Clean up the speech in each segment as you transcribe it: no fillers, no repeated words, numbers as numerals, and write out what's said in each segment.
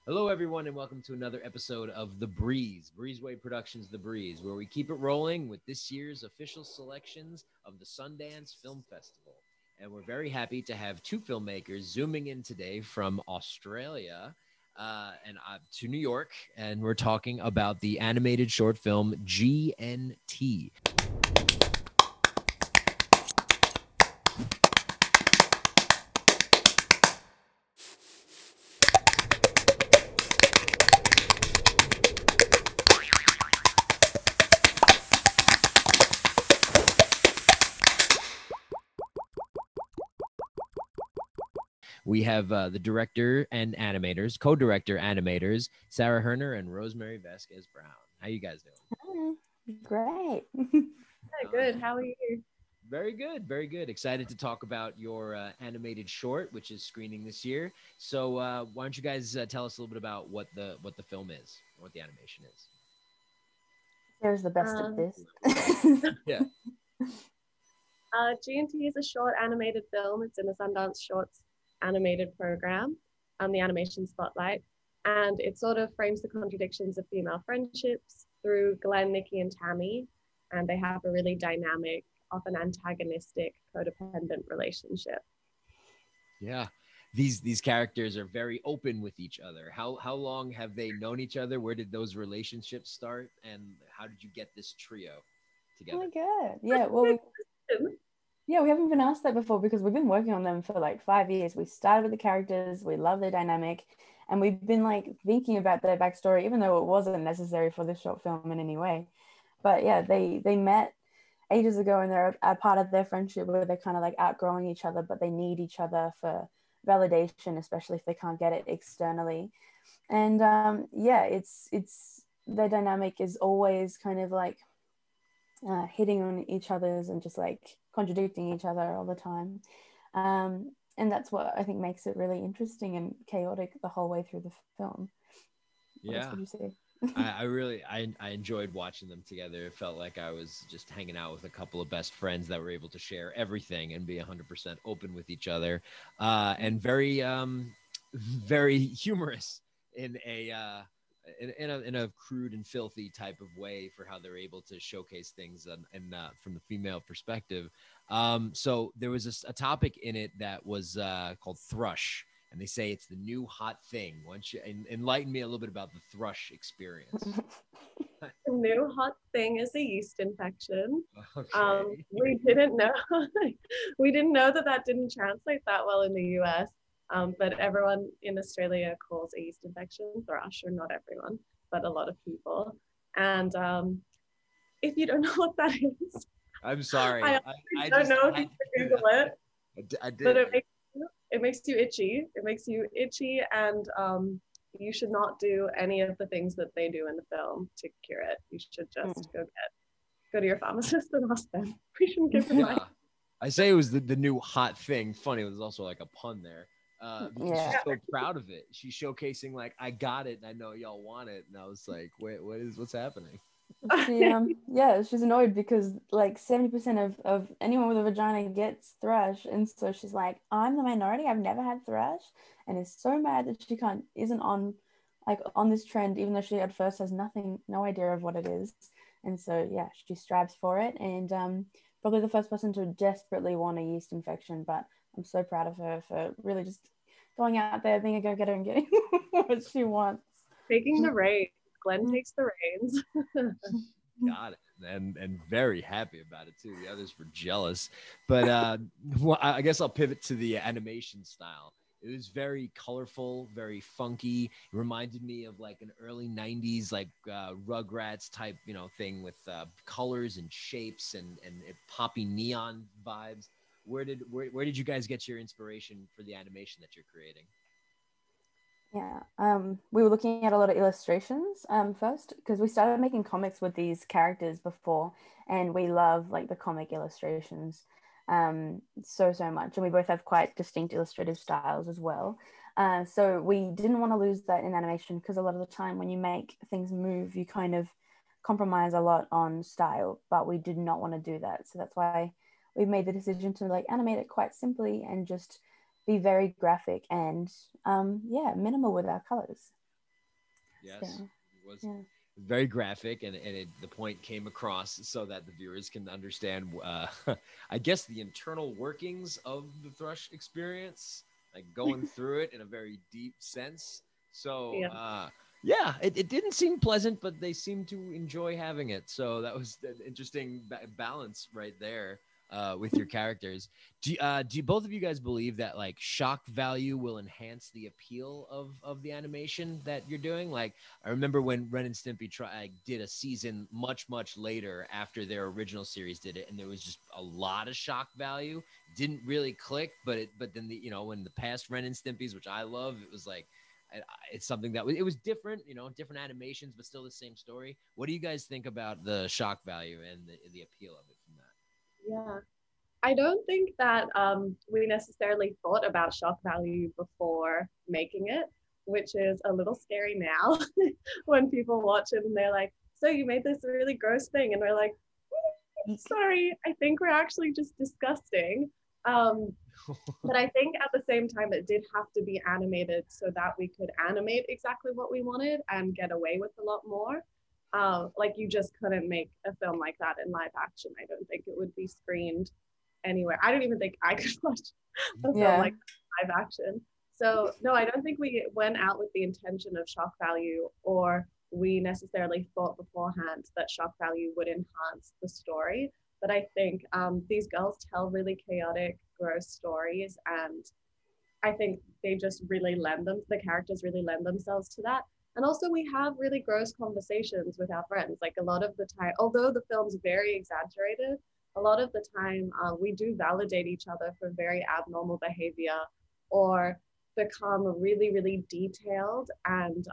Hello, everyone, and welcome to another episode of The Breeze, Breezeway Productions The Breeze, where we keep it rolling with this year's official selections of the Sundance Film Festival. And we're very happy to have two filmmakers zooming in today from Australia to New York, and we're talking about the animated short film GNT. We have the director and animators, co-director animators, Sara Hirner and Rosemary Vasquez Brown. How you guys doing? Great. Good. How are you? Very good, very good. Excited to talk about your animated short, which is screening this year. So why don't you guys tell us a little bit about what the film is, what the animation is? There's the best of this. Yeah. GNT is a short animated film. It's in the Sundance Shorts animated program, the Animation Spotlight, and it sort of frames the contradictions of female friendships through Glenn, Nikki, and Tammy, and they have a really dynamic, often antagonistic, codependent relationship. Yeah. These characters are very open with each other. How long have they known each other? Where did those relationships start? And how did you get this trio together? Oh my God. Yeah, well, we haven't been asked that before because we've been working on them for like 5 years. We started with the characters, we love their dynamic, and we've been like thinking about their backstory, even though it wasn't necessary for this short film in any way. But yeah, they met ages ago, and they're a part of their friendship where they're kind of like outgrowing each other, but they need each other for validation, especially if they can't get it externally. And it's their dynamic is always kind of like hitting on each other's and just like contradicting each other all the time. And that's what I think makes it really interesting and chaotic the whole way through the film. What else would you say? I enjoyed watching them together. It felt like I was just hanging out with a couple of best friends that were able to share everything and be 100% open with each other, and very very humorous in a crude and filthy type of way for how they're able to showcase things and from the female perspective. So there was a topic in it that was called Thrush, and they say it's the new hot thing. Why don't you enlighten me a little bit about the Thrush experience? The new hot thing is a yeast infection. Okay. We didn't know that didn't translate that well in the US. But everyone in Australia calls a yeast infection thrush, or not everyone, but a lot of people. And if you don't know what that is, I'm sorry. I don't know if you can Google it. I did. But it makes you itchy. It makes you itchy, and you should not do any of the things that they do in the film to cure it. You should just go to your pharmacist and ask them. We shouldn't give them advice. I say it was the new hot thing. Funny, it was also like a pun there. She's so proud of it. She's showcasing like, I got it and I know y'all want it. And I was like, wait, what's happening? She's annoyed because like 70% of anyone with a vagina gets thrush, and so she's like, I'm the minority, I've never had thrush, and is so mad that she isn't on this trend, even though she at first has no idea of what it is. And so yeah, she strives for it, and probably the first person to desperately want a yeast infection. But I'm so proud of her for really just going out there, being a go-getter and getting what she wants. Taking the reins. Glenn takes the reins. Got it. And very happy about it too. The others were jealous. But well, I guess I'll pivot to the animation style. It was very colorful, very funky. It reminded me of like an early 90s like Rugrats type, thing with colors and shapes and poppy neon vibes. Where did you guys get your inspiration for the animation that you're creating? Yeah, we were looking at a lot of illustrations first, because we started making comics with these characters before, and we love like the comic illustrations so much, and we both have quite distinct illustrative styles as well. So we didn't want to lose that in animation, because a lot of the time when you make things move, you kind of compromise a lot on style, but we did not want to do that. So that's why we made the decision to like animate it quite simply and just be very graphic and minimal with our colors. Yes, scary. it was Yeah. very graphic, and the point came across so that the viewers can understand, I guess, the internal workings of the Thrush experience, like going through it in a very deep sense. So, yeah, it didn't seem pleasant, but they seemed to enjoy having it. So that was an interesting balance right there with your characters. Do both of you guys believe that like shock value will enhance the appeal of the animation that you're doing? Like, I remember when Ren and Stimpy did a season much later after their original series did it, and there was just a lot of shock value. Didn't really click, but then when the past Ren and Stimpys, which I love, it was like it's something that it was different, different animations, but still the same story. What do you guys think about the shock value and the appeal of it from that? Yeah. I don't think that we necessarily thought about shock value before making it, which is a little scary now when people watch it and they're like, so you made this really gross thing. And we're like, sorry, I think we're actually just disgusting. But I think at the same time, it did have to be animated so that we could animate exactly what we wanted and get away with a lot more. Like you just couldn't make a film like that in live action. I don't think it would be screened anywhere. I don't even think I could watch a film like live action. So no, I don't think we went out with the intention of shock value, or we necessarily thought beforehand that shock value would enhance the story. But I think these girls tell really chaotic, gross stories, and I think they just really the characters really lend themselves to that. And also we have really gross conversations with our friends. Like a lot of the time, although the film's very exaggerated, a lot of the time we do validate each other for very abnormal behavior, or become really detailed and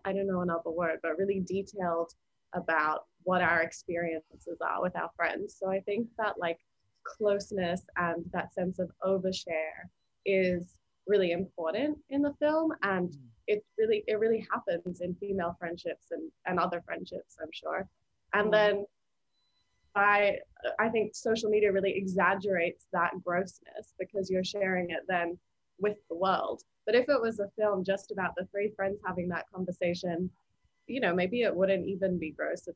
I don't know another word, but really detailed about what our experiences are with our friends. So I think that like closeness and that sense of overshare is really important in the film, and it really happens in female friendships and other friendships, I'm sure. And then I think social media really exaggerates that grossness because you're sharing it then with the world. But if it was a film just about the three friends having that conversation, maybe it wouldn't even be gross.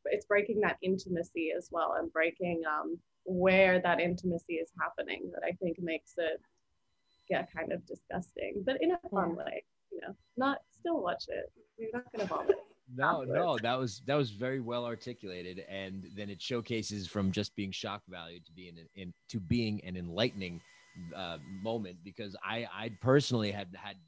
It's breaking that intimacy as well, and breaking where that intimacy is happening, that I think makes it kind of disgusting, but in a fun way. Not still watch it. You're not gonna vomit. No, that was very well articulated, and then it showcases from just being shock value to being an enlightening moment, because I personally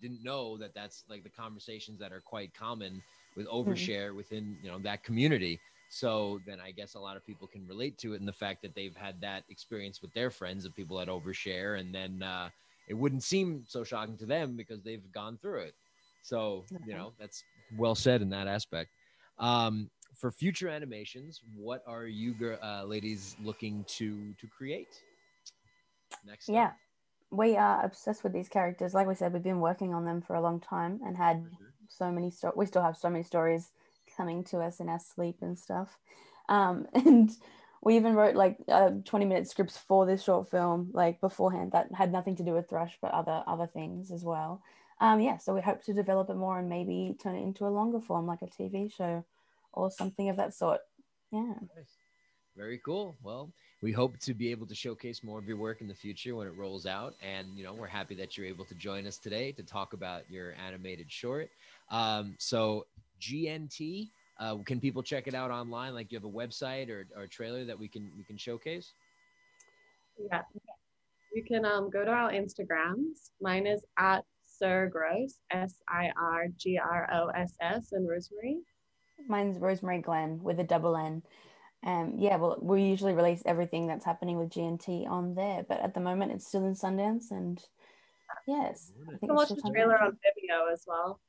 didn't know that that's like the conversations that are quite common with overshare within that community. So then I guess a lot of people can relate to it in the fact that they've had that experience with their friends of people that overshare, and then it wouldn't seem so shocking to them because they've gone through it. So that's well said in that aspect. For future animations, what are you ladies looking to create next? We are obsessed with these characters. Like we said, we've been working on them for a long time and had so many we still have so many stories coming to us in our sleep and stuff. And we even wrote like 20-minute scripts for this short film like beforehand that had nothing to do with Thrush but other things as well. So we hope to develop it more and maybe turn it into a longer form like a TV show or something of that sort. Nice. Very cool. Well, we hope to be able to showcase more of your work in the future when it rolls out. And, we're happy that you're able to join us today to talk about your animated short. So GNT, can people check it out online? Like, do you have a website or a trailer that we can showcase? Yeah. You can go to our Instagrams. Mine is at Sirgross, SIRGROSS, and Rosemary. Mine's Rosemary Glenn with a double N. We usually release everything that's happening with GNT on there, but at the moment it's still in Sundance, and yes, I think you can watch the trailer on Vimeo as well.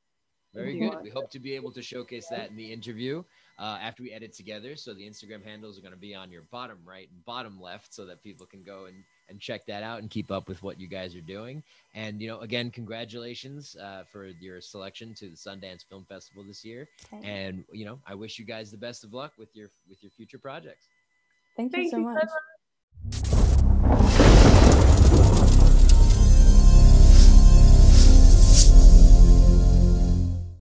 Very good. We hope to be able to showcase that in the interview after we edit together. So the Instagram handles are going to be on your bottom right and bottom left so that people can go and check that out and keep up with what you guys are doing. And, again, congratulations for your selection to the Sundance Film Festival this year. Okay. And, I wish you guys the best of luck with your future projects. Thank you so much.